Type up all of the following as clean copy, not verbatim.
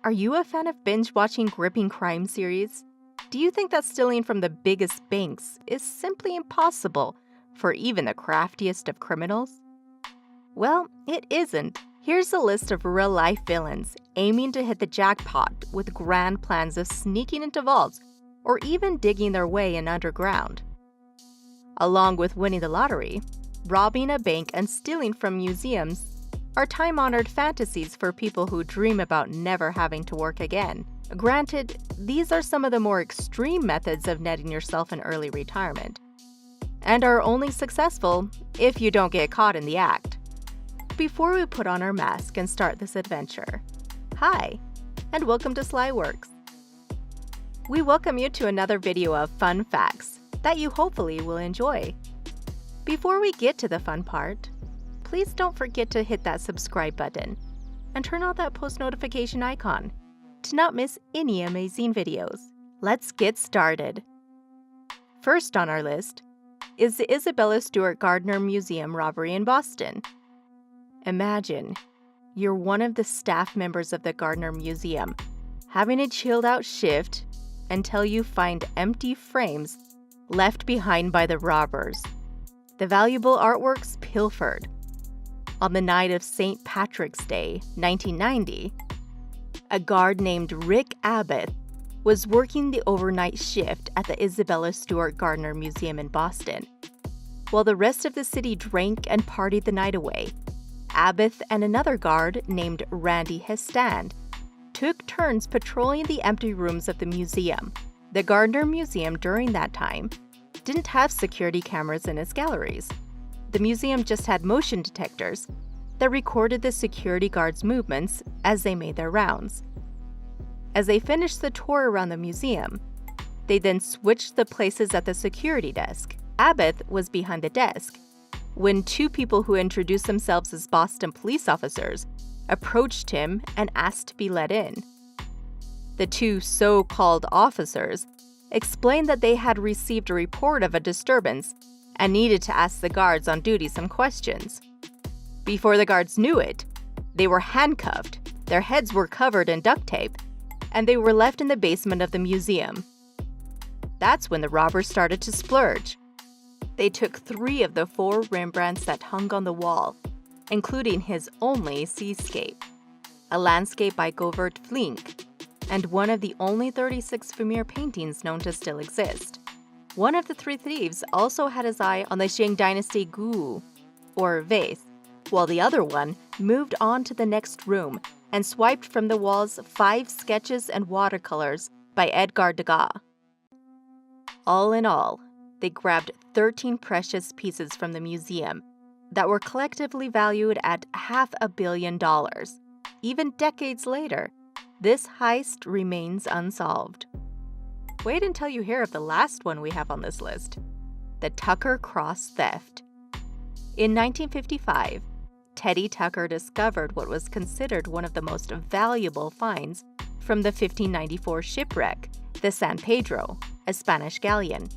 Are you a fan of binge-watching gripping crime series? Do you think that stealing from the biggest banks is simply impossible for even the craftiest of criminals? Well, it isn't. Here's a list of real-life villains aiming to hit the jackpot with grand plans of sneaking into vaults or even digging their way in underground. Along with winning the lottery, robbing a bank and stealing from museums are time-honored fantasies for people who dream about never having to work again. Granted, these are some of the more extreme methods of netting yourself an early retirement, and are only successful if you don't get caught in the act. Before we put on our mask and start this adventure, hi, and welcome to Slyworks. We welcome you to another video of fun facts that you hopefully will enjoy. Before we get to the fun part, please don't forget to hit that subscribe button and turn on that post notification icon to not miss any amazing videos. Let's get started. First on our list is the Isabella Stewart Gardner Museum robbery in Boston. Imagine you're one of the staff members of the Gardner Museum, having a chilled-out shift until you find empty frames left behind by the robbers. The valuable artworks pilfered. On the night of St. Patrick's Day, 1990, a guard named Rick Abbott was working the overnight shift at the Isabella Stewart Gardner Museum in Boston. While the rest of the city drank and partied the night away, Abbott and another guard named Randy Hestand took turns patrolling the empty rooms of the museum. The Gardner Museum during that time didn't have security cameras in its galleries. The museum just had motion detectors that recorded the security guards' movements as they made their rounds. As they finished the tour around the museum, they then switched the places at the security desk. Abbott was behind the desk when two people who introduced themselves as Boston police officers approached him and asked to be let in. The two so-called officers explained that they had received a report of a disturbance and needed to ask the guards on duty some questions. Before the guards knew it, they were handcuffed, their heads were covered in duct tape, and they were left in the basement of the museum. That's when the robbers started to splurge. They took 3 of the 4 Rembrandts that hung on the wall, including his only seascape, a landscape by Govert Flinck, and one of the only 36 Vermeer paintings known to still exist. One of the 3 thieves also had his eye on the Shang Dynasty Gu, or vase, while the other one moved on to the next room and swiped from the walls 5 sketches and watercolors by Edgar Degas. All in all, they grabbed 13 precious pieces from the museum that were collectively valued at $500 million. Even decades later, this heist remains unsolved. Wait until you hear of the last one we have on this list, the Tucker Cross theft. In 1955, Teddy Tucker discovered what was considered one of the most valuable finds from the 1594 shipwreck, the San Pedro, a Spanish galleon.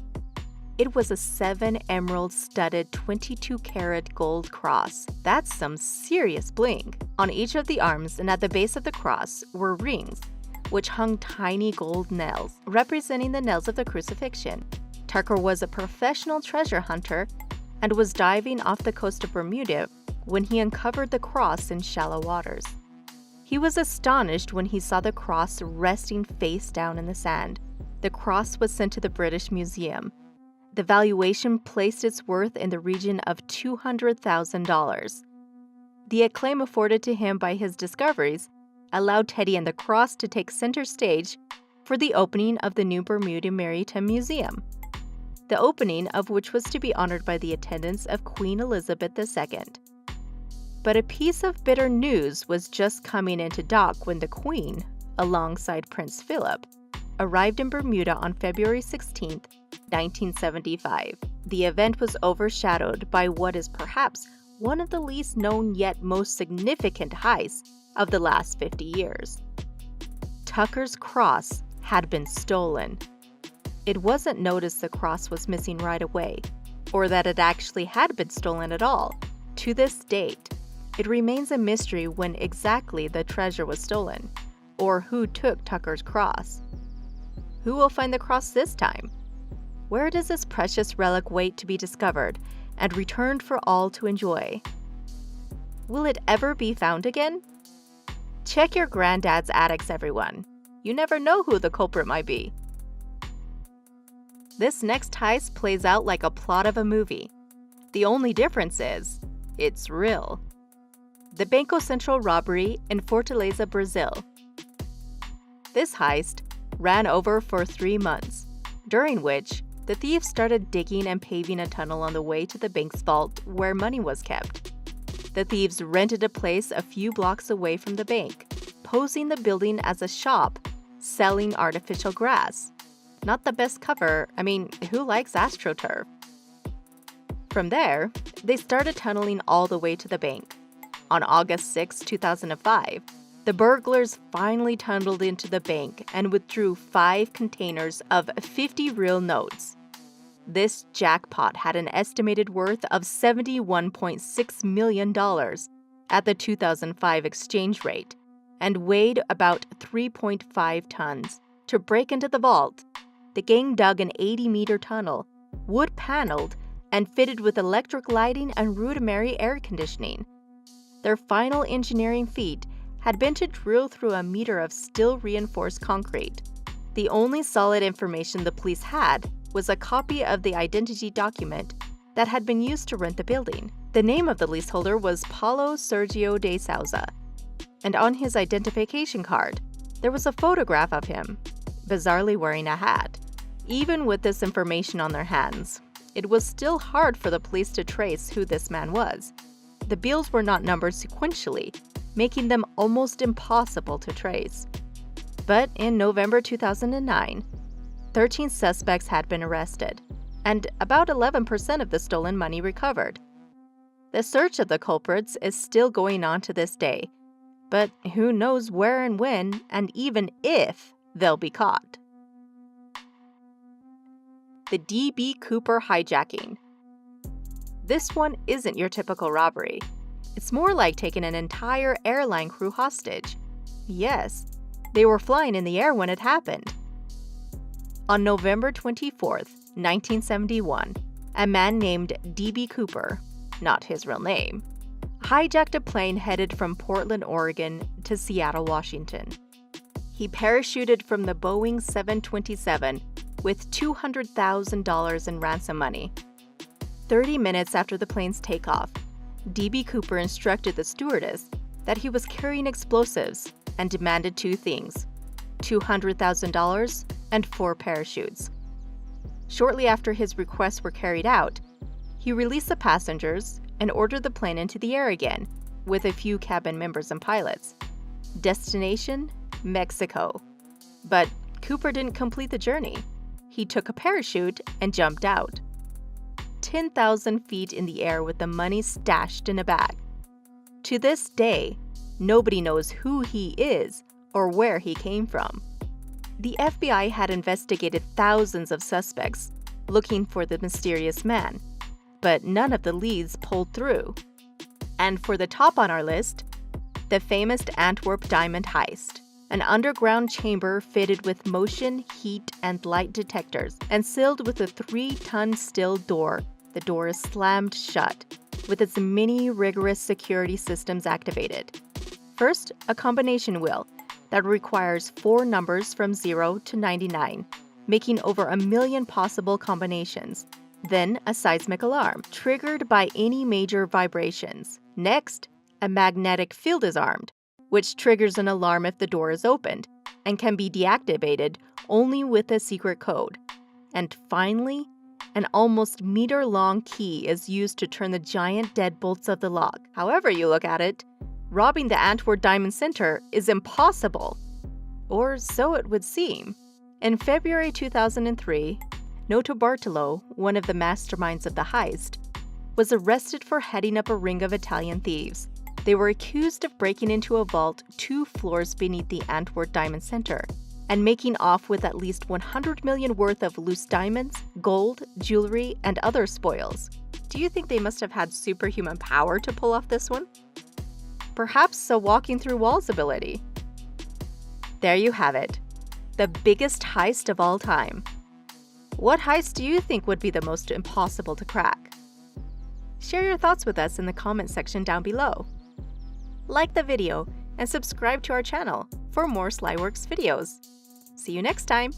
It was a 7-emerald-studded 22-karat gold cross. That's some serious bling. On each of the arms and at the base of the cross were rings, which hung tiny gold nails, representing the nails of the crucifixion. Tucker was a professional treasure hunter and was diving off the coast of Bermuda when he uncovered the cross in shallow waters. He was astonished when he saw the cross resting face down in the sand. The cross was sent to the British Museum. The valuation placed its worth in the region of $200,000. The acclaim afforded to him by his discoveries allowed Teddy and the cross to take center stage for the opening of the new Bermuda Maritime Museum, the opening of which was to be honored by the attendance of Queen Elizabeth II. But a piece of bitter news was just coming into dock when the Queen, alongside Prince Philip, arrived in Bermuda on February 16, 1975. The event was overshadowed by what is perhaps one of the least known yet most significant heists of the last 50 years. Tucker's cross had been stolen. It wasn't noticed the cross was missing right away, or that it actually had been stolen at all. To this date, it remains a mystery when exactly the treasure was stolen, or who took Tucker's cross. Who will find the cross this time? Where does this precious relic wait to be discovered and returned for all to enjoy? Will it ever be found again? Check your granddad's attics, everyone. You never know who the culprit might be. This next heist plays out like a plot of a movie. The only difference is, it's real. The Banco Central robbery in Fortaleza, Brazil. This heist ran over for 3 months, during which the thieves started digging and paving a tunnel on the way to the bank's vault where money was kept. The thieves rented a place a few blocks away from the bank, posing the building as a shop selling artificial grass. Not the best cover. I mean, who likes AstroTurf? From there, they started tunneling all the way to the bank. On August 6, 2005, the burglars finally tunneled into the bank and withdrew 5 containers of 50 real notes. This jackpot had an estimated worth of $71.6 million at the 2005 exchange rate and weighed about 3.5 tons. To break into the vault, the gang dug an 80-meter tunnel, wood-paneled, and fitted with electric lighting and rudimentary air conditioning. Their final engineering feat had been to drill through a meter of steel-reinforced concrete. The only solid information the police had was a copy of the identity document that had been used to rent the building. The name of the leaseholder was Paulo Sergio de Souza, and on his identification card, there was a photograph of him, bizarrely wearing a hat. Even with this information on their hands, it was still hard for the police to trace who this man was. The bills were not numbered sequentially, making them almost impossible to trace. But in November 2009, 13 suspects had been arrested, and about 11% of the stolen money recovered. The search of the culprits is still going on to this day, but who knows where and when, and even if, they'll be caught. The D.B. Cooper hijacking. This one isn't your typical robbery. It's more like taking an entire airline crew hostage. Yes, they were flying in the air when it happened. On November 24, 1971, a man named D.B. Cooper, not his real name, hijacked a plane headed from Portland, Oregon to Seattle, Washington. He parachuted from the Boeing 727 with $200,000 in ransom money. 30 minutes after the plane's takeoff, D.B. Cooper instructed the stewardess that he was carrying explosives and demanded 2 things: $200,000 and 4 parachutes. Shortly after his requests were carried out, he released the passengers and ordered the plane into the air again, with a few cabin members and pilots. Destination: Mexico. But Cooper didn't complete the journey. He took a parachute and jumped out. 10,000 feet in the air with the money stashed in a bag. To this day, nobody knows who he is or where he came from. The FBI had investigated thousands of suspects looking for the mysterious man, but none of the leads pulled through. And for the top on our list, the famous Antwerp diamond heist, an underground chamber fitted with motion, heat, and light detectors and sealed with a 3-ton steel door. The door is slammed shut, with its many rigorous security systems activated. First, a combination wheel that requires 4 numbers from 0 to 99, making over 1 million possible combinations. Then, a seismic alarm, triggered by any major vibrations. Next, a magnetic field is armed, which triggers an alarm if the door is opened, and can be deactivated only with a secret code. And finally, an almost meter-long key is used to turn the giant deadbolts of the lock. However you look at it, robbing the Antwerp Diamond Center is impossible. Or so it would seem. In February 2003, Noto Bartolo, one of the masterminds of the heist, was arrested for heading up a ring of Italian thieves. They were accused of breaking into a vault 2 floors beneath the Antwerp Diamond Center and making off with at least $100 million worth of loose diamonds, gold, jewelry, and other spoils. Do you think they must have had superhuman power to pull off this one? Perhaps a walking through walls ability. There you have it. The biggest heist of all time. What heist do you think would be the most impossible to crack? Share your thoughts with us in the comment section down below. Like the video and subscribe to our channel for more Slyworks videos. See you next time!